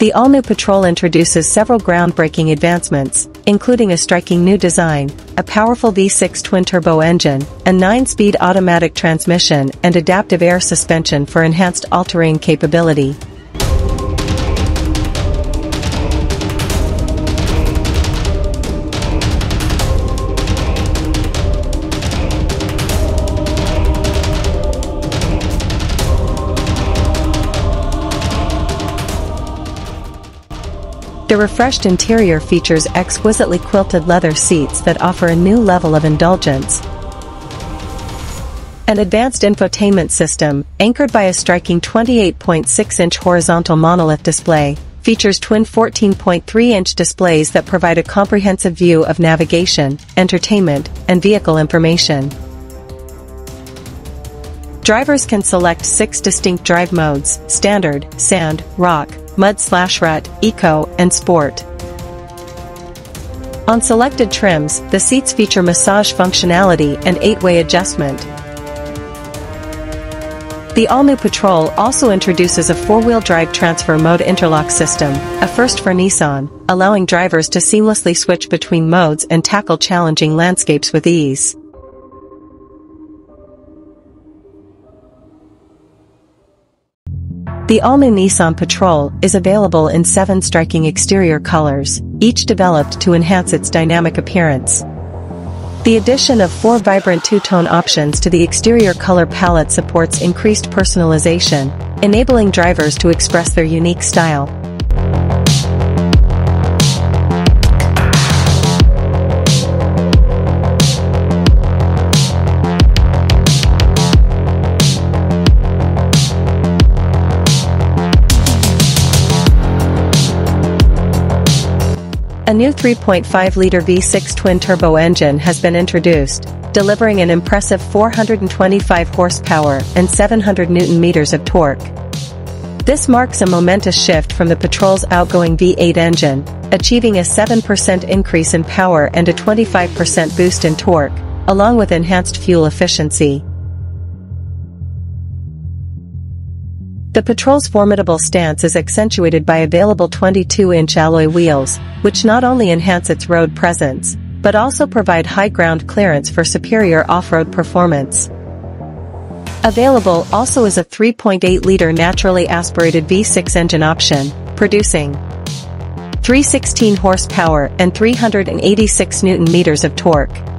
The all-new Patrol introduces several groundbreaking advancements, including a striking new design, a powerful V6 twin-turbo engine, a 9-speed automatic transmission and adaptive air suspension for enhanced all-terrain capability. The refreshed interior features exquisitely quilted leather seats that offer a new level of indulgence. An advanced infotainment system, anchored by a striking 28.6-inch horizontal monolith display, features twin 14.3-inch displays that provide a comprehensive view of navigation, entertainment, and vehicle information. Drivers can select 6 distinct drive modes: Standard, Sand, Rock, Mud/Rut, Eco, and Sport. On selected trims, the seats feature massage functionality and 8-way adjustment. The all-new Patrol also introduces a 4-wheel drive transfer mode interlock system, a first for Nissan, allowing drivers to seamlessly switch between modes and tackle challenging landscapes with ease. The all-new Nissan Patrol is available in 7 striking exterior colors, each developed to enhance its dynamic appearance. The addition of 4 vibrant two-tone options to the exterior color palette supports increased personalization, enabling drivers to express their unique style. A new 3.5-liter V6 twin-turbo engine has been introduced, delivering an impressive 425 horsepower and 700 Nm of torque. This marks a momentous shift from the Patrol's outgoing V8 engine, achieving a 7% increase in power and a 25% boost in torque, along with enhanced fuel efficiency. The Patrol's formidable stance is accentuated by available 22-inch alloy wheels, which not only enhance its road presence, but also provide high ground clearance for superior off-road performance. Available also is a 3.8-liter naturally aspirated V6 engine option, producing 316 horsepower and 386 Nm of torque.